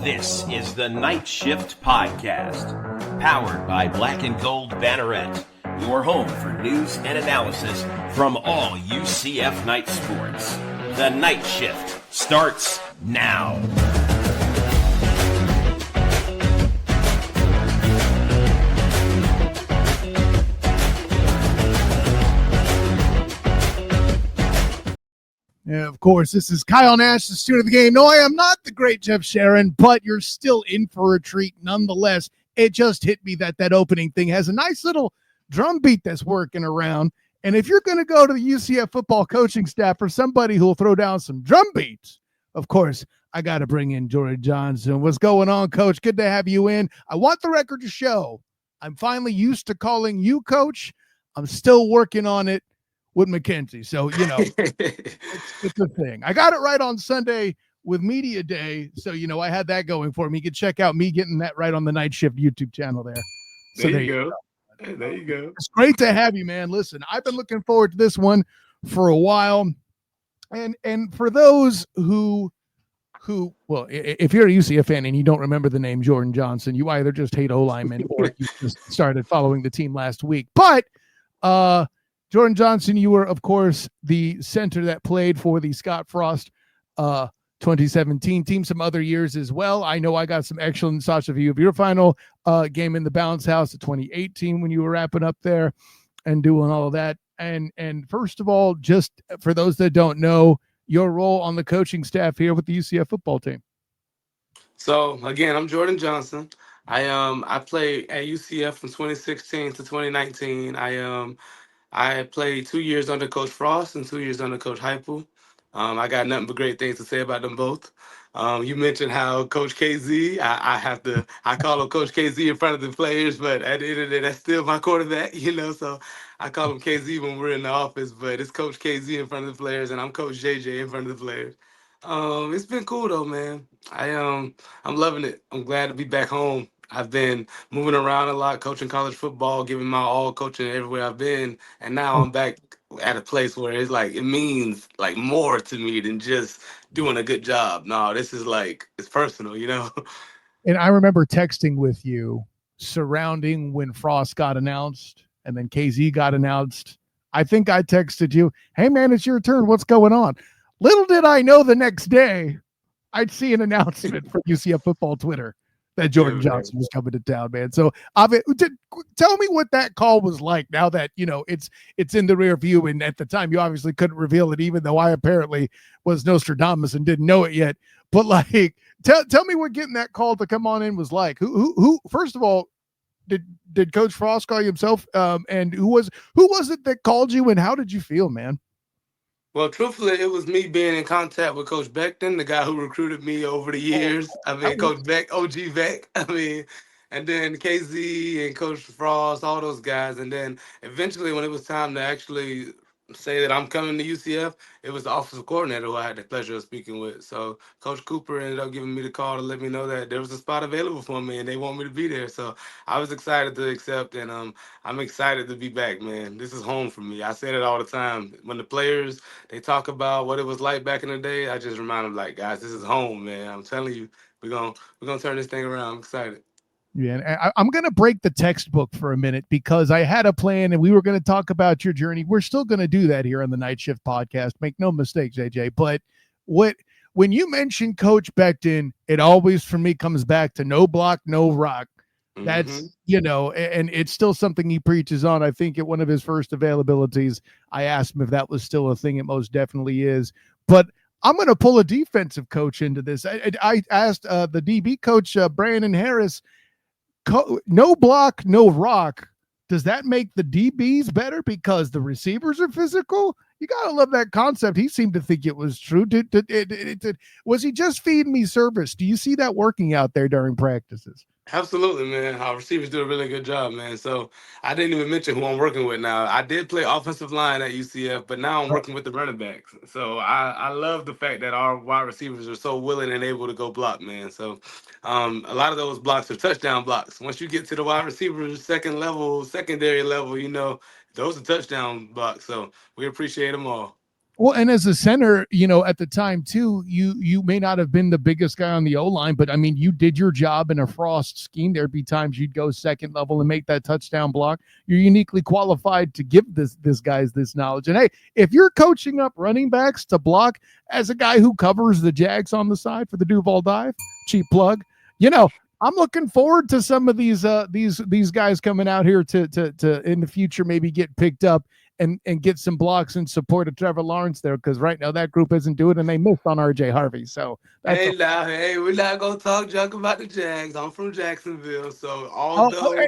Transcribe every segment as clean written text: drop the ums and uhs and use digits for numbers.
This is the Night Shift Podcast, powered by Black and Gold Banneret, your home for news and analysis from all UCF night sports. The Night Shift starts now. Yeah, of course, this is Kyle Nash, the student of the game. No, I am not the great Jeff Sharon, but you're still in for a treat nonetheless. It just hit me that opening thing has a nice little drum beat that's working around. And if you're going to go to the UCF football coaching staff for somebody who will throw down some drum beats, of course, I got to bring in Jordan Johnson. What's going on, Coach? Good to have you in. I want the record to show I'm finally used to calling you Coach. I'm still working on it with Mackenzie. So, you know, it's a thing. I got it right on Sunday with Media Day. So, you know, I had that going for me. You can check out me getting that right on the Night Shift YouTube channel there. So there you go. There you go. It's great to have you, man. Listen, I've been looking forward to this one for a while. And for those who, well, if you're a UCF fan and you don't remember the name Jordan Johnson, you either just hate O-linemen or you just started following the team last week. But, Jordan Johnson, you were, of course, the center that played for the Scott Frost 2017 team, some other years as well. I know I got some excellent thoughts of you of your final game in the Bounce House of 2018 when you were wrapping up there and doing all of that. And first of all, just for those that don't know, your role on the coaching staff here with the UCF football team. So, again, I'm Jordan Johnson. I played at UCF from 2016 to 2019. I played 2 years under Coach Frost and 2 years under Coach Heupel. I got nothing but great things to say about them both. You mentioned how Coach KZ, I call him Coach KZ in front of the players, but at the end of the day, that's still my quarterback, you know, so I call him KZ when we're in the office, but it's Coach KZ in front of the players, and I'm Coach JJ in front of the players. It's been cool though, man. I'm loving it. I'm glad to be back home. I've been moving around a lot, coaching college football, giving my all, coaching everywhere I've been, and now I'm back at a place where it's like it means like more to me than just doing a good job. No, this is like it's personal, you know. And I remember texting with you surrounding when Frost got announced and then KZ got announced. I think I texted you, "Hey man, it's your turn. What's going on?" Little did I know the next day I'd see an announcement from UCF football Twitter that Jordan Johnson was coming to town, man. So tell me what that call was like now that, you know, it's in the rear view. And at the time you obviously couldn't reveal it, even though I apparently was Nostradamus and didn't know it yet. But like, tell me what getting that call to come on in was like. Who first of all, did Coach Frost call you himself? And who was it that called you and how did you feel, man? Well, truthfully, it was me being in contact with Coach Beckton, the guy who recruited me over the years. I mean, Coach Beck, OG Beck. I mean, and then KZ and Coach Frost, all those guys. And then eventually when it was time to actually say that I'm coming to UCF, it was the offensive coordinator who I had the pleasure of speaking with. So Coach Cooper ended up giving me the call to let me know that there was a spot available for me and they want me to be there. So I was excited to accept, and I'm excited to be back, man. This is home for me. I said it all the time. When the players, they talk about what it was like back in the day, I just remind them, like, guys, this is home, man. I'm telling you, we're gonna turn this thing around. I'm excited. Yeah, and I'm going to break the textbook for a minute because I had a plan and we were going to talk about your journey. We're still going to do that here on the Night Shift podcast. Make no mistakes, AJ. But when you mention Coach Beckton, it always for me comes back to no block, no rock. That's, you know, and it's still something he preaches on. I think at one of his first availabilities, I asked him if that was still a thing. It most definitely is. But I'm going to pull a defensive coach into this. I asked the DB coach, Brandon Harris, no block, no rock. Does that make the DBs better because the receivers are physical? You got to love that concept. He seemed to think it was true. Was he just feeding me service? Do you see that working out there during practices? Absolutely, man. Our receivers do a really good job, man. So I didn't even mention who I'm working with now. I did play offensive line at UCF, but now I'm working with the running backs. So I love the fact that our wide receivers are so willing and able to go block, man. So a lot of those blocks are touchdown blocks. Once you get to the wide receivers, secondary level, you know, those are touchdown blocks. So we appreciate them all. Well, and as a center, at the time too, you may not have been the biggest guy on the O line, but I mean, you did your job in a Frost scheme. There'd be times you'd go second level and make that touchdown block. You're uniquely qualified to give this guys this knowledge. And hey, if you're coaching up running backs to block as a guy who covers the Jags on the side for the Duval dive, cheap plug, I'm looking forward to some of these guys coming out here to in the future maybe get picked up and get some blocks in support of Trevor Lawrence there, because right now that group isn't doing it, and they missed on RJ Harvey. So Hey, now, hey, we're not gonna talk junk about the Jags. I'm from Jacksonville, so okay. although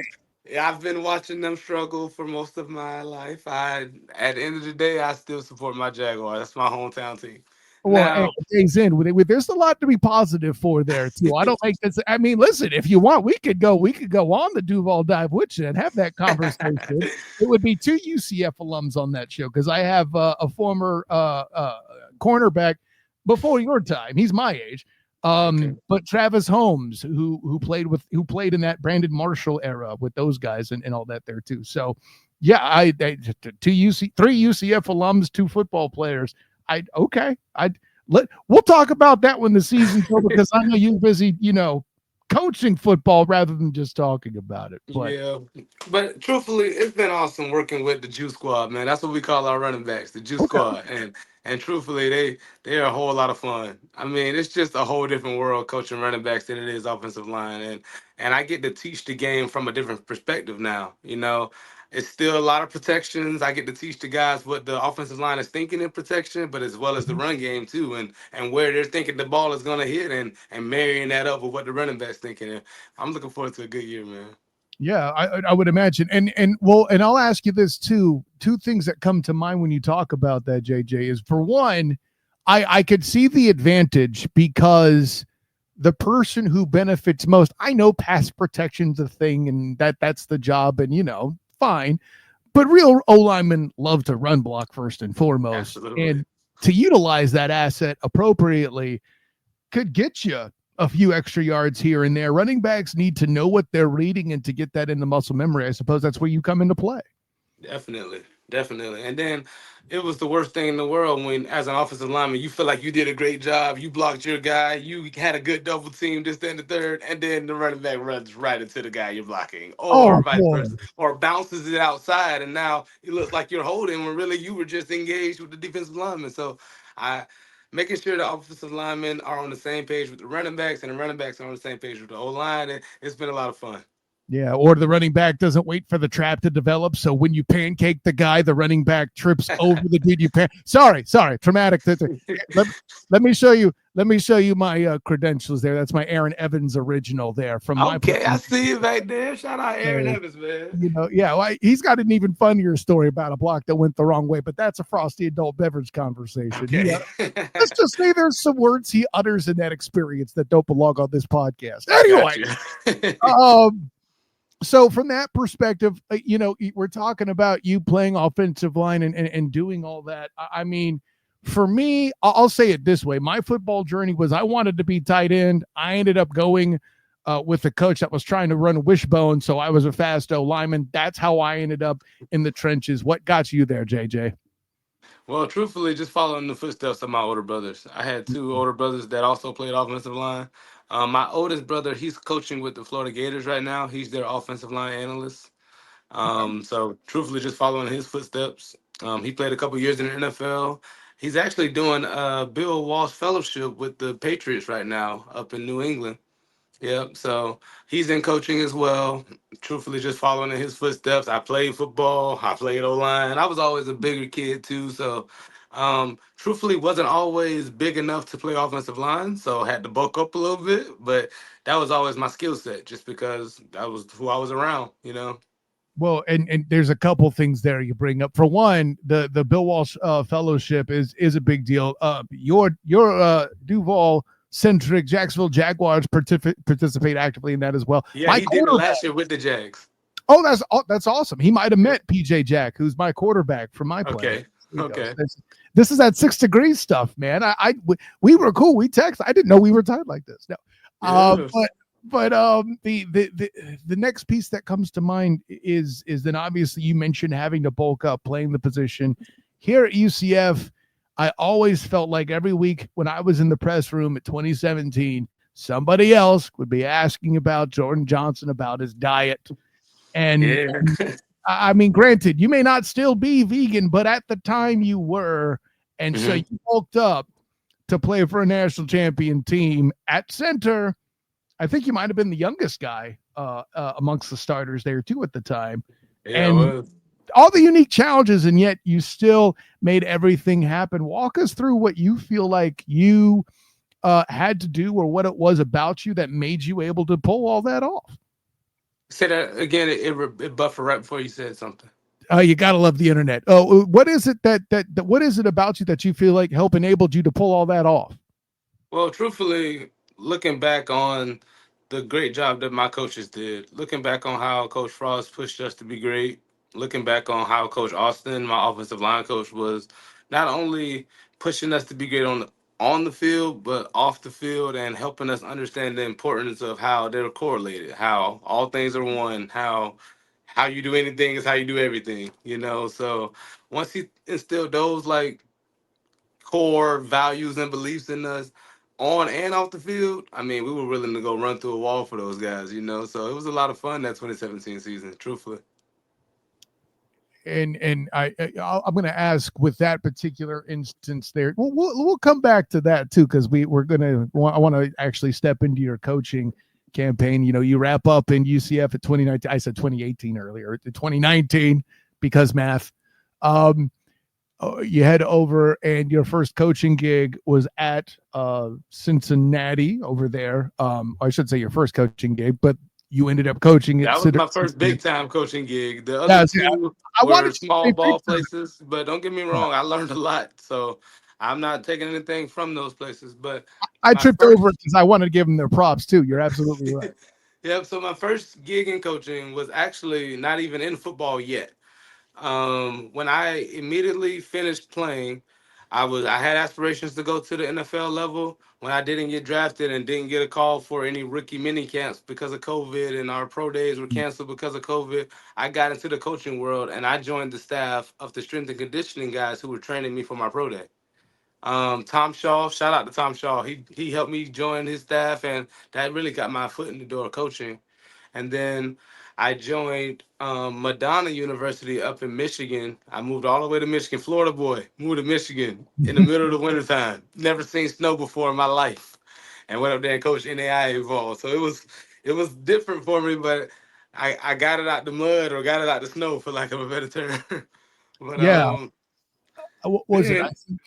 I've been watching them struggle for most of my life, at the end of the day, I still support my Jaguars. That's my hometown team. Well, hey, Now, days in there's a lot to be positive for there too. I don't like this. I mean, listen, if you want, we could go on the Duval dive with you and have that conversation. It would be 2 UCF alums on that show, because I have a former cornerback before your time. He's my age. But Travis Holmes, who played in that Brandon Marshall era with those guys and all that there too. So yeah, three UCF alums, 2 football players. We'll talk about that when the season's over, because I know you're busy, coaching football rather than just talking about it. But yeah, but truthfully, it's been awesome working with the Juice Squad, man. That's what we call our running backs, the Juice Squad, and truthfully, they are a whole lot of fun. I mean, it's just a whole different world coaching running backs than it is offensive line, and I get to teach the game from a different perspective now. It's still a lot of protections. I get to teach the guys what the offensive line is thinking in protection, but as well as the run game too, and where they're thinking the ball is going to hit, and marrying that up with what the running back's thinking. And I'm looking forward to a good year, man. yeah, I would imagine. And I'll ask you this too. 2 things that come to mind when you talk about that, JJ, is, for one, I could see the advantage, because the person who benefits most, I know pass protection's a thing and that's the job, and fine, but real O linemen love to run block first and foremost. Absolutely. And to utilize that asset appropriately could get you a few extra yards here and there. Running backs need to know what they're reading, and to get that into muscle memory, I suppose that's where you come into play. Definitely. And then it was the worst thing in the world when, as an offensive lineman, you feel like you did a great job, you blocked your guy, you had a good double team, this, then the third, and then the running back runs right into the guy you're blocking, or vice versa, or bounces it outside, and now it looks like you're holding when really you were just engaged with the defensive lineman. So making sure the offensive linemen are on the same page with the running backs, and the running backs are on the same page with the O-line, and it's been a lot of fun. Yeah, or the running back doesn't wait for the trap to develop, so when you pancake the guy, the running back trips over the dude you Sorry, traumatic. Let me show you my credentials there. That's my Aaron Evans original there from my. Okay, I see it right there. Shout out Aaron Evans, man. He's got an even funnier story about a block that went the wrong way, but that's a frosty adult beverage conversation. Okay. Let's just say there's some words he utters in that experience that don't belong on this podcast. Anyway, so from that perspective, we're talking about you playing offensive line and doing all that. I mean, for me, I'll say it this way. My football journey was, I wanted to be tight end. I ended up going with a coach that was trying to run a wishbone, so I was a fast O lineman. That's how I ended up in the trenches. What got you there, JJ? Well, truthfully, just following the footsteps of my older brothers. I had 2 older brothers that also played offensive line. My oldest brother, he's coaching with the Florida Gators right now. He's their offensive line analyst. So truthfully, just following his footsteps. He played a couple years in the NFL. He's actually doing a Bill Walsh Fellowship with the Patriots right now up in New England. Yep. So he's in coaching as well. Truthfully, just following in his footsteps. I played football. I played O-line. I was always a bigger kid too. So truthfully, wasn't always big enough to play offensive line. So had to bulk up a little bit. But that was always my skill set, just because that was who I was around, Well, and there's a couple things there you bring up. For one, the Bill Walsh Fellowship is a big deal. Your Duval centric Jacksonville Jaguars participate actively in that as well. Yeah, he did it last year with the Jags. Oh, that's awesome. He might have met PJ Jack, who's my quarterback from my play. Okay. This is that 6 degrees stuff, man. We were cool. We text. I didn't know we were tied like this. No, but the next piece that comes to mind is then obviously you mentioned having to bulk up, playing the position here at UCF. I always felt like every week when I was in the press room at 2017, somebody else would be asking about Jordan Johnson, about his diet. And Yeah. I mean, granted, you may not still be vegan, but at the time you were. And so Hmm. you bulked up to play for a national champion team at center. I think you might have been the youngest guy amongst the starters there too at the time. Yeah, it And was. all the unique challenges, and yet you still made everything happen. Walk us through what you feel like you had to do, or what it was about you that made you able to pull all that off. Say that again. It buffered right before you said something. You gotta love the internet. Oh, what is it that what is it about you that you feel like help enabled you to pull all that off? Well, truthfully, looking back on the great job that my coaches did, looking back on how Coach Frost pushed us to be great, looking back on how Coach Austin, my offensive line coach, was not only pushing us to be great on the field, but off the field, and helping us understand the importance of how they're correlated, how all things are one, how you do anything is how you do everything, you know. So once he instilled those like core values and beliefs in us on and off the field, I mean, we were willing to go run through a wall for those guys, you know. So it was a lot of fun that 2017 season, truthfully. And I'm going to ask with that particular instance there. We'll come back to that too, because we're going to I want to actually step into your coaching campaign. You know, you wrap up in UCF at 2019. I said 2018 earlier. 2019 because math. Um, you head over, and your first coaching gig was at Cincinnati over there. I should say your first coaching gig, but you ended up coaching at That was my first Cincinnati. big time coaching gig. The other Yeah, two I were wanted you to small say big ball time. places, but don't get me wrong, I learned a lot. So I'm not taking anything from those places. But I my tripped over it first because I wanted to give them their props too. You're absolutely right. Yep, so my first gig in coaching was actually not even in football yet. When I immediately finished playing, I had aspirations to go to the NFL level. When I didn't get drafted and didn't get a call for any rookie mini camps because of COVID, and our pro days were canceled because of COVID, I got into the coaching world and I joined the staff of the strength and conditioning guys who were training me for my pro day. Tom Shaw, shout out to Tom Shaw. He helped me join his staff, and that really got my foot in the door coaching. And then I joined Madonna University up in Michigan. I moved all the way to Michigan, Florida boy, moved to Michigan in the middle of the wintertime. Never seen snow before in my life. And went up there and coached NAI involved. So it was different for me, but I got it out the mud, or got it out the snow, for lack of a better term. but Yeah. What was it? I then think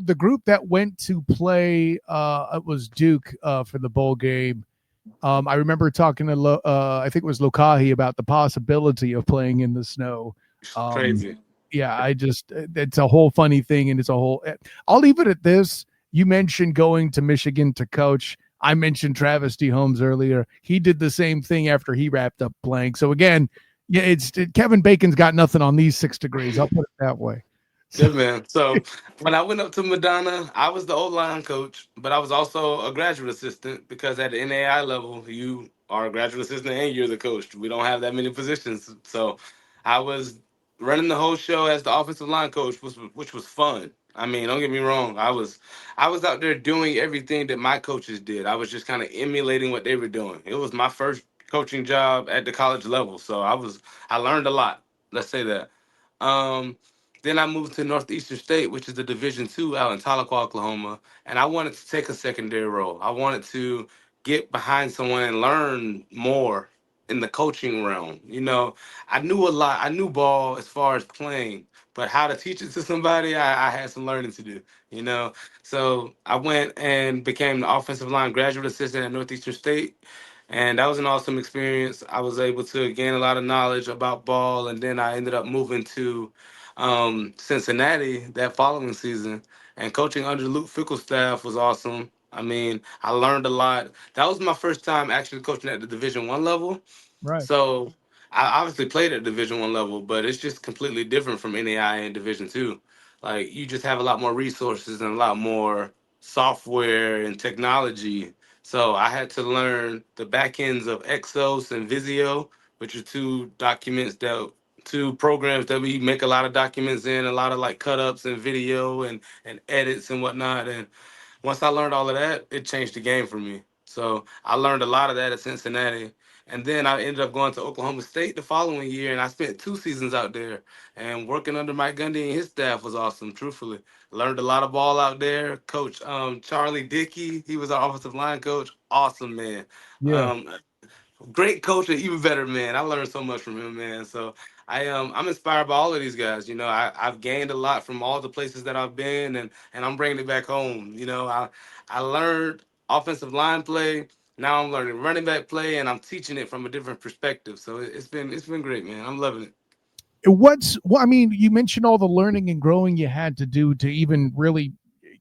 the group that went to play it was Duke for the bowl game. I remember talking to I think it was Lokahi about the possibility of playing in the snow. Um, crazy. yeah, I just it's a whole funny thing, and it's a whole. I'll leave it at this. You mentioned going to Michigan to coach. I mentioned Travis D. Holmes earlier. He did the same thing after he wrapped up playing. So again, yeah, Kevin Bacon's got nothing on these 6 degrees. I'll put it that way. So, Good man. So when I went up to Madonna, I was the old line coach, but I was also a graduate assistant, because at the NAI level, you are a graduate assistant and you're the coach. We don't have that many positions. So I was running the whole show as the offensive line coach, which was fun. I mean, don't get me wrong. I was out there doing everything that my coaches did. I was just kind of emulating what they were doing. It was my first coaching job at the college level. So I learned a lot. Let's say that. Um, then I moved to Northeastern State, which is the Division II out in Tahlequah, Oklahoma, and I wanted to take a secondary role. I wanted to get behind someone and learn more in the coaching realm. You know, I knew a lot. I knew ball as far as playing, but how to teach it to somebody, I had some learning to do. You know, so I went and became the offensive line graduate assistant at Northeastern State. And that was an awesome experience. I was able to gain a lot of knowledge about ball, and then I ended up moving to Cincinnati that following season, and coaching under Luke Fickle's staff was awesome. I mean, I learned a lot. That was my first time actually coaching at the Division I level. right. So I obviously played at Division I level, but it's just completely different from NAI and Division II. Like, you just have a lot more resources and a lot more software and technology. So I had to learn the back ends of Exos and Visio, which are two documents that to programs that we make a lot of documents in, a lot of like cut ups and video and edits and whatnot. And once I learned all of that, it changed the game for me. So I learned a lot of that at Cincinnati. And then I ended up going to Oklahoma State the following year, and I spent 2 seasons out there. And working under Mike Gundy and his staff was awesome, truthfully. Learned a lot of ball out there. Coach Charlie Dickey, he was our offensive line coach. Awesome, man. Yeah. Um, Great coach and even better man. I learned so much from him, man. So I'm inspired by all of these guys. You know, I've gained a lot from all the places that I've been, and I'm bringing it back home. You know, I learned offensive line play. Now I'm learning running back play, and I'm teaching it from a different perspective. So it's been great, man. I'm loving it. I mean, you mentioned all the learning and growing you had to do to even really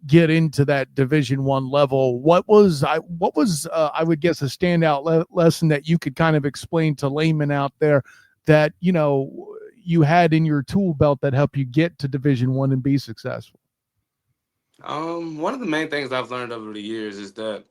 get into that Division I level. What was I would guess a standout lesson that you could kind of explain to laymen out there that you had in your tool belt that helped you get to Division I and be successful? One of the main things I've learned over the years is that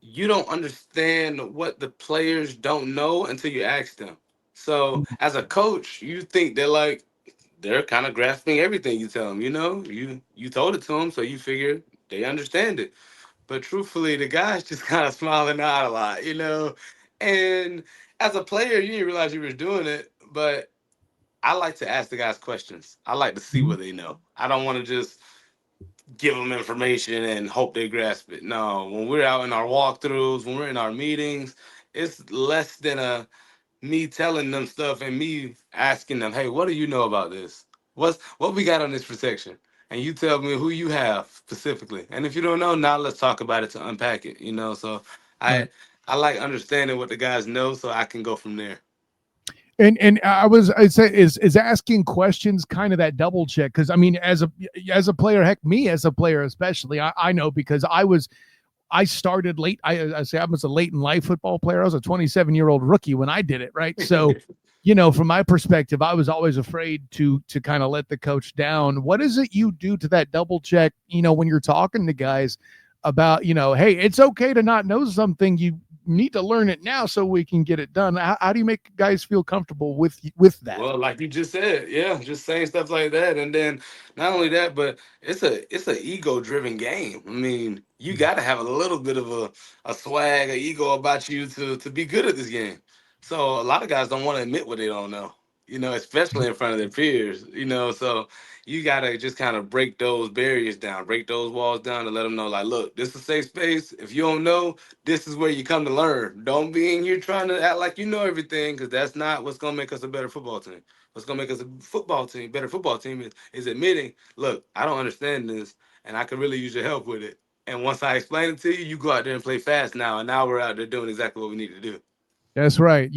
you don't understand what the players don't know until you ask them. So as a coach, you think they're kind of grasping everything you tell them. You know, you told it to them, so you figure they understand it. But truthfully, the guy's just kind of smiling out a lot, you know. And as a player, you didn't realize you were doing it. But I like to ask the guys questions. I like to see what they know. I don't want to just give them information and hope they grasp it. No, when we're out in our walkthroughs, when we're in our meetings, it's less than me telling them stuff and me asking them, "Hey, what do you know about this? What we got on this protection?" And you tell me who you have specifically. And if you don't know, now let's talk about it to unpack it. You know, so Right. I like understanding what the guys know, so I can go from there. And I say is asking questions kind of that double check, because I mean as a player, heck, me as a player especially, I know because I started late. I say I was a late in life football player. I was a 27-year-old rookie when I did it, right? So, from my perspective, I was always afraid to kind of let the coach down. What is it you do to that double check, when you're talking to guys about, hey, it's okay to not know something. You need to learn it now so we can get it done. How do you make guys feel comfortable with that? Well, like you just said, yeah, just saying stuff like that, and then not only that, but it's a ego driven game. I mean, you got to have a little bit of a swag, a ego about you to be good at this game. So a lot of guys don't want to admit what they don't know, especially in front of their peers, So you got to just kind of break those barriers down, break those walls down, and let them know, like, look, this is a safe space. If you don't know, this is where you come to learn. Don't be in here trying to act like you know everything, because that's not what's gonna make us a better football team. What's gonna make us better football team is admitting, look, I don't understand this, and I could really use your help with it. And once I explain it to you, you go out there and play fast now. And now we're out there doing exactly what we need to do. That's right.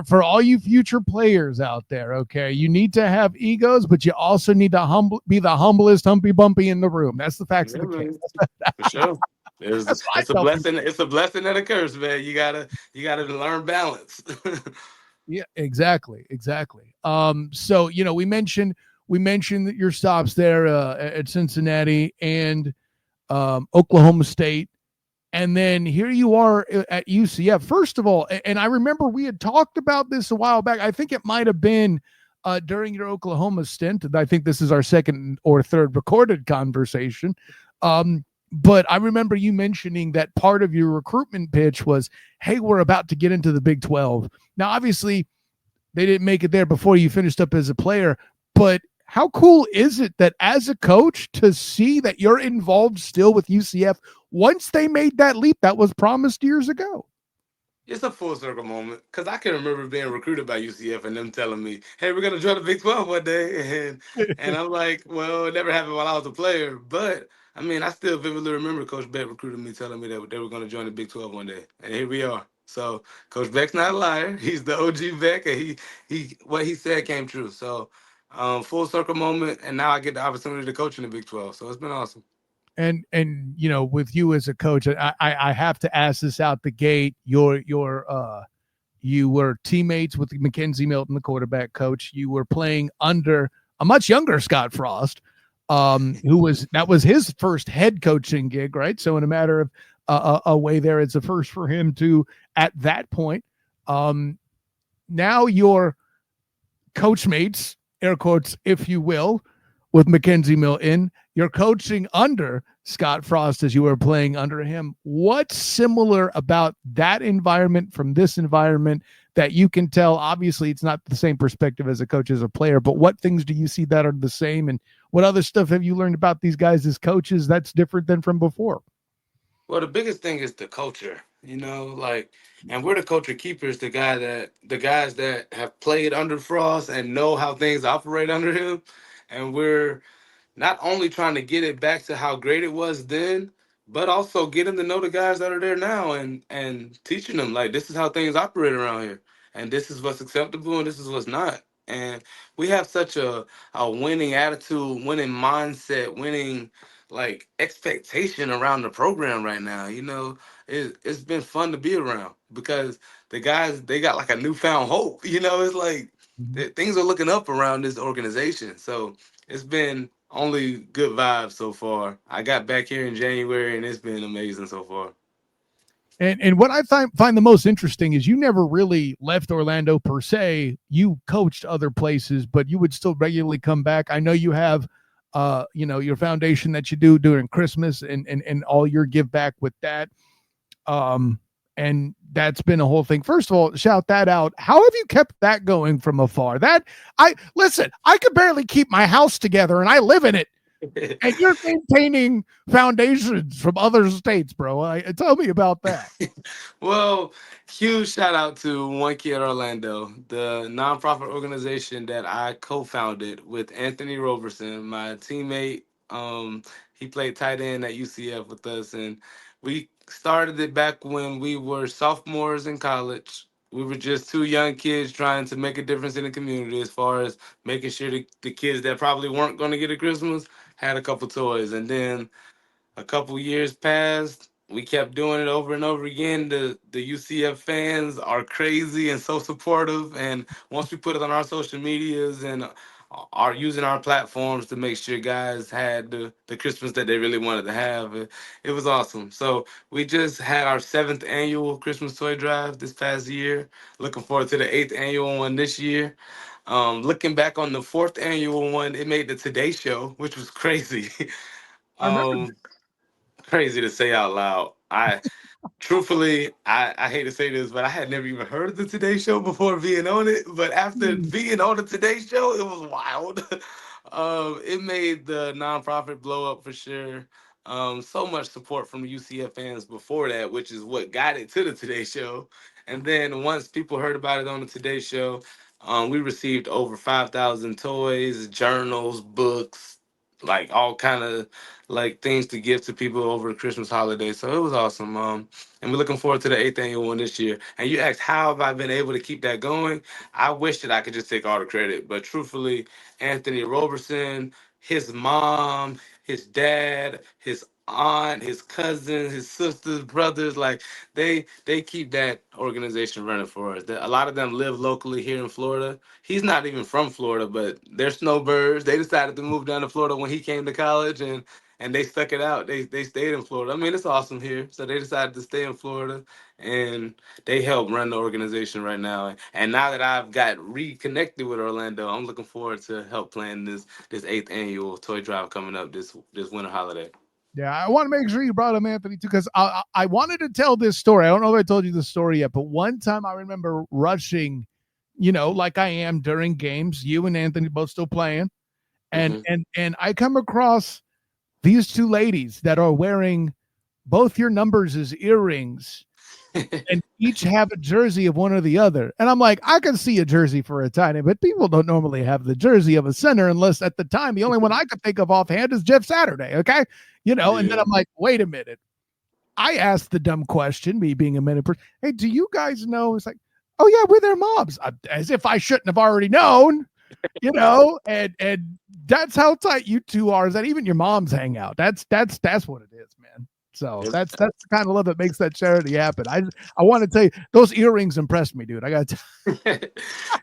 For all you future players out there, okay, you need to have egos, but you also need to be the humblest Humpy Bumpy in the room. That's the facts Yeah, of the case. man, for sure. That's what I It's a tell people. blessing. It's a blessing and a curse, man. You gotta learn balance. Yeah, exactly. So we mentioned that your stops there at Cincinnati and Oklahoma State. And then here you are at UCF. First of all, and I remember we had talked about this a while back. I think it might have been during your Oklahoma stint. I think this is our second or third recorded conversation. But I remember you mentioning that part of your recruitment pitch was, hey, we're about to get into the Big 12. Now, obviously, they didn't make it there before you finished up as a player, but how cool is it that as a coach to see that you're involved still with UCF once they made that leap that was promised years ago? It's a full circle moment because I can remember being recruited by UCF and them telling me, "Hey, we're gonna join the Big 12 one day," and I'm like, "Well, it never happened while I was a player." But I mean, I still vividly remember Coach Beck recruiting me, telling me that they were gonna join the Big 12 one day, and here we are. So Coach Beck's not a liar. He's the OG Beck, and he what he said came true. So full circle moment, and now I get the opportunity to coach in the Big 12. So it's been awesome. And with you as a coach, I have to ask this out the gate. You were teammates with Mackenzie Milton, the quarterback coach. You were playing under a much younger Scott Frost, that was his first head coaching gig, right? So in a matter of a way there, it's a first for him to at that point. Now you're coach mates, air quotes, if you will, with Mackenzie Milton. You're coaching under Scott Frost as you were playing under him. What's similar about that environment from this environment that you can tell? Obviously, it's not the same perspective as a coach as a player, but what things do you see that are the same? And what other stuff have you learned about these guys as coaches that's different than from before? Well, the biggest thing is the culture, like, and we're the culture keepers, the guys that have played under Frost and know how things operate under him. And we're not only trying to get it back to how great it was then, but also getting to know the guys that are there now and teaching them like this is how things operate around here, and this is what's acceptable and this is what's not. And we have such a winning attitude, winning mindset, winning like expectation around the program right now. It's been fun to be around because the guys they got like a newfound hope. It's like things are looking up around this organization. So it's been only good vibes so far. I got back here in January and it's been amazing so far. And what I find the most interesting is you never really left Orlando per se. You coached other places, but you would still regularly come back. I know you have your foundation that you do during Christmas and all your give back with that. And that's been a whole thing. First of all, shout that out. How have you kept that going from afar? I could barely keep my house together and I live in it. And you're maintaining foundations from other states, bro. Tell me about that. Well, huge shout out to One Kid Orlando, the nonprofit organization that I co-founded with Anthony Roberson, my teammate. He played tight end at UCF with us, and we started it back when we were sophomores in college. We were just two young kids trying to make a difference in the community as far as making sure the kids that probably weren't going to get a Christmas had a couple toys. And then a couple years passed. We kept doing it over and over again. The UCF fans are crazy and so supportive. And once we put it on our social medias and are using our platforms to make sure guys had the Christmas that they really wanted to have, it was awesome. So we just had our 7th annual Christmas toy drive this past year. Looking forward to the 8th annual one this year. Looking back on the 4th annual one, it made the Today Show, which was crazy. I remember. um, Crazy to say out loud. Truthfully, I hate to say this, but I had never even heard of the Today Show before being on it. But after being on the Today Show, it was wild. It made the nonprofit blow up for sure. So much support from the UCF fans before that, which is what got it to the Today Show. And then once people heard about it on the Today Show, we received over 5,000 toys, journals, books, like all kind of like things to give to people over the Christmas holiday. So it was awesome. And we're looking forward to the 8th annual one this year. And you asked how have I been able to keep that going? I wish that I could just take all the credit, but truthfully, Anthony Roberson, his mom, his dad, his aunt, his cousins, his sisters, brothers, like they keep that organization running for us. A lot of them live locally here in Florida. He's not even from Florida, but they're snowbirds. They decided to move down to Florida when he came to college, and they stuck it out. They stayed in Florida. I mean, it's awesome here. So they decided to stay in Florida, and they help run the organization right now. And now that I've got reconnected with Orlando, I'm looking forward to help plan this 8th annual toy drive coming up this winter holiday. Yeah, I want to make sure you brought him Anthony too, because I wanted to tell this story. I don't know if I told you the story yet, but one time I remember rushing, like I am during games. You and Anthony both still playing, and and I come across these two ladies that are wearing both your numbers as earrings and each have a jersey of one or the other. And I'm like, I can see a jersey for a tight end, but people don't normally have the jersey of a center unless at the time, the only one I could think of offhand is Jeff Saturday. Okay. And then I'm like, wait a minute. I asked the dumb question, me being a minute person. Hey, do you guys know? It's like, oh yeah, we're their moms. As if I shouldn't have already known. And that's how tight you two are. Is that even your moms hang out? That's what it is, man. So Yes. that's the kind of love that makes that charity happen. I want to tell you, those earrings impressed me, dude. I got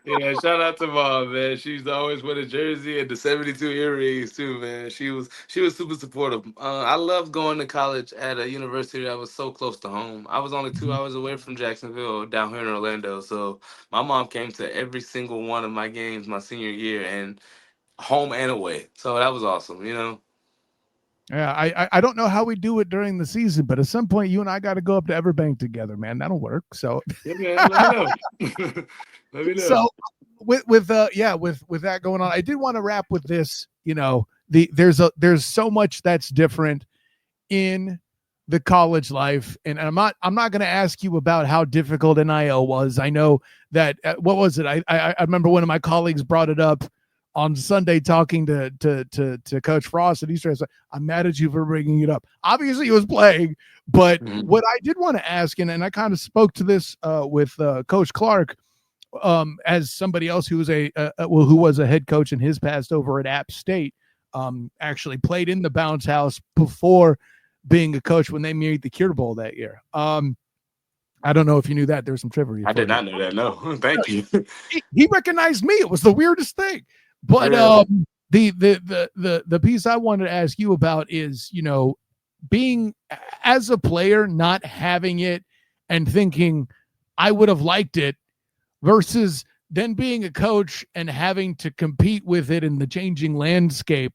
Yeah, shout out to mom, man. She's always with a jersey and the 72 earrings too, man. She was super supportive. I loved going to college at a university that was so close to home. I was only 2 hours away from Jacksonville, down here in Orlando. So my mom came to every single one of my games my senior year, and home and away. So that was awesome, you know. Yeah, I don't know how we do it during the season, but at some point you and I got to go up to Everbank together, man. That'll work. So Yeah, man. Let me know. Let me know. so with that going on, I did want to wrap with this. You know, there's so much that's different in the college life, and I'm not going to ask you about how difficult NIL was. I know that what was it? I remember one of my colleagues brought it up on Sunday talking to Coach Frost, and he said, "I'm mad at you for bringing it up." Obviously, he was playing, but Mhm. what I did want to ask, and I kind of spoke to this with Coach Clark, as somebody else who was who was a head coach in his past over at App State, actually played in the bounce house before being a coach when they made the Cure Bowl that year. I don't know if you knew that. There's some trivia I for did you. not know that. No, thank you. He recognized me. It was the weirdest thing. But Really? the piece I wanted to ask you about is, you know, being as a player, not having it and thinking I would have liked it versus then being a coach and having to compete with it in the changing landscape.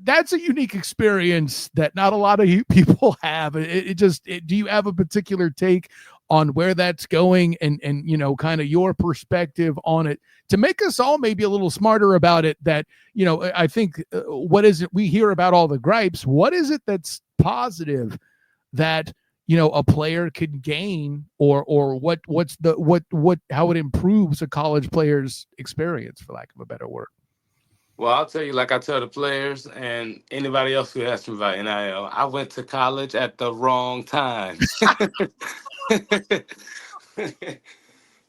That's a unique experience that not a lot of people have. Do you have a particular take on where that's going and you know, kind of your perspective on it to make us all maybe a little smarter about it? That, you know, I think what is it we hear about all the gripes? What is it that's positive that, you know, a player could gain, or what's the what how it improves a college player's experience, for lack of a better word? Well, I'll tell you, like I tell the players and anybody else who asks me about NIL, I went to college at the wrong time.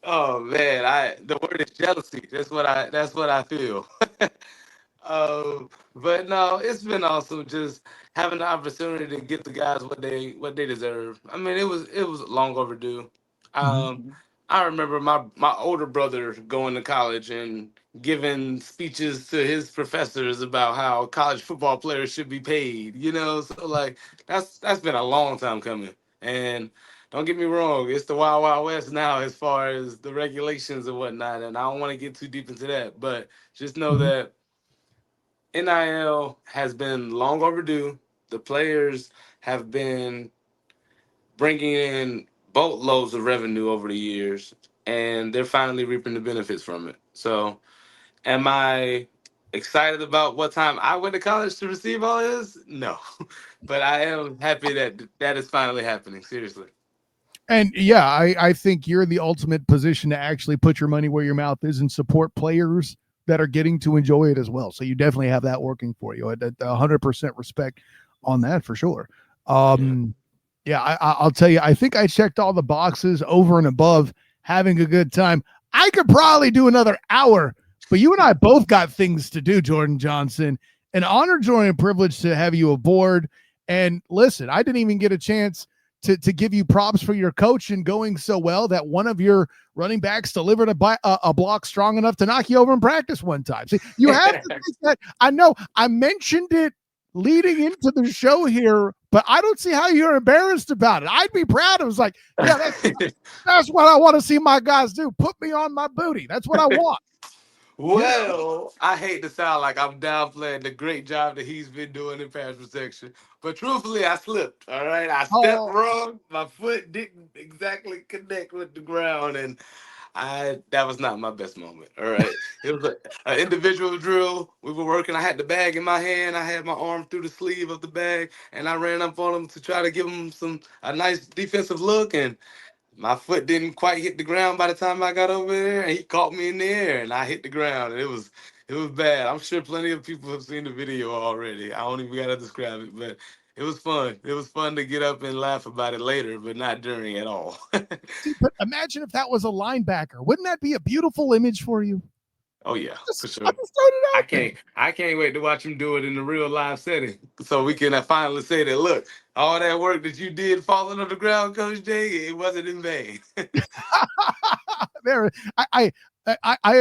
Oh man, the word is jealousy. That's what I feel. But no, it's been awesome just having the opportunity to get the guys what they deserve. I mean, it was long overdue. Mm-hmm. I remember my older brother going to college and giving speeches to his professors about how college football players should be paid. You know, so like that's been a long time coming. And don't get me wrong, it's the wild wild west now as far as the regulations and whatnot. And I don't want to get too deep into that, but just know Mm-hmm. that NIL has been long overdue. The players have been bringing in boatloads of revenue over the years, and they're finally reaping the benefits from it. So, am I excited about what time I went to college to receive all this? No, but I am happy that that is finally happening. Seriously. And yeah, I think you're in the ultimate position to actually put your money where your mouth is and support players that are getting to enjoy it as well. So you definitely have that working for you. 100% respect on that for sure. Yeah. Yeah, I'll tell you, I think I checked all the boxes over and above having a good time. I could probably do another hour, but you and I both got things to do, Jordan Johnson. An honor, joy, and privilege to have you aboard. And listen, I didn't even get a chance to give you props for your coaching going so well that one of your running backs delivered a block strong enough to knock you over in practice one time. See, you have to think that. I know I mentioned it leading into the show here, but I don't see how you're embarrassed about it. I'd be proud. It was like, yeah, that's what I want to see my guys do. Put me on my booty. That's what I want. Well, I hate to sound like I'm downplaying the great job that he's been doing in pass protection, but truthfully, I slipped. All right, I stepped Oh, wrong. My foot didn't exactly connect with the ground, and I that was not my best moment. All right, it was an individual drill. We were working. I had the bag in my hand. I had my arm through the sleeve of the bag, and I ran up on him to try to give him a nice defensive look, and my foot didn't quite hit the ground by the time I got over there, and he caught me in the air, and I hit the ground, and it was bad. I'm sure plenty of people have seen the video already. I don't even gotta describe it, but it was fun. It was fun to get up and laugh about it later, but not during at all. see, but imagine if that was a linebacker. Wouldn't that be a beautiful image for you? Oh yeah, for I sure. just throw it out there. I can't wait to watch him do it in the real live setting, so we can finally say that. Look, all that work that you did falling on the ground, Coach J, it wasn't in vain. There, I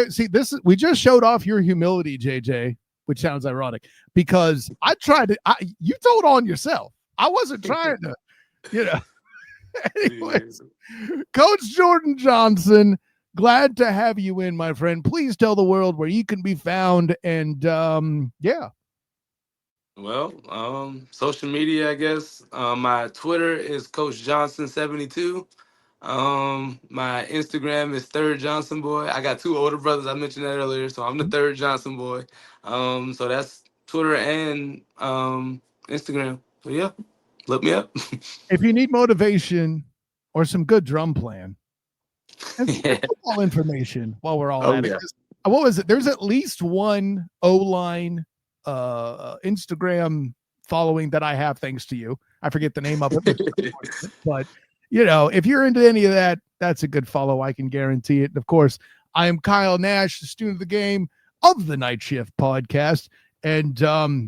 see this. We just showed off your humility, JJ, which sounds ironic because I tried to. You told on yourself. I wasn't trying to, you know. Anyways, Coach Jordan Johnson, glad to have you in, my friend. Please tell the world where you can be found, and yeah. Well, social media, I guess. My Twitter is Coach Johnson 72. My Instagram is Third Johnson Boy. I got two older brothers. I mentioned that earlier, so I'm the third Johnson Boy. So that's Twitter and Instagram. So yeah, look me up. If you need motivation or some good drum playing and some Yeah. football information while we're all Oh at it. yeah. What was it? There's at least one O-line Instagram following that I have thanks to you. I forget the name of it, but you know, if you're into any of that, that's a good follow. I can guarantee it. And of course, I am Kyle Nash, the student of the game of the Night Shift podcast. And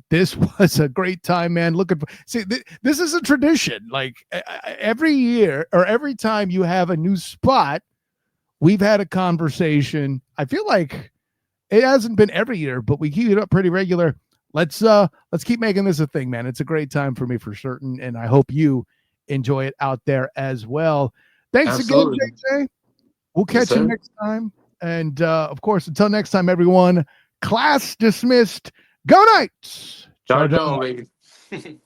this was a great time, man. This is a tradition. Like every year or every time you have a new spot, we've had a conversation. I feel like it hasn't been every year, but we keep it up pretty regular. Let's keep making this a thing, man. It's a great time for me for certain, and I hope you enjoy it out there as well. Thanks Absolutely. again, JJ. We'll catch you next time. And of course, until next time, everyone, class dismissed. Go Knights! Charge on, baby.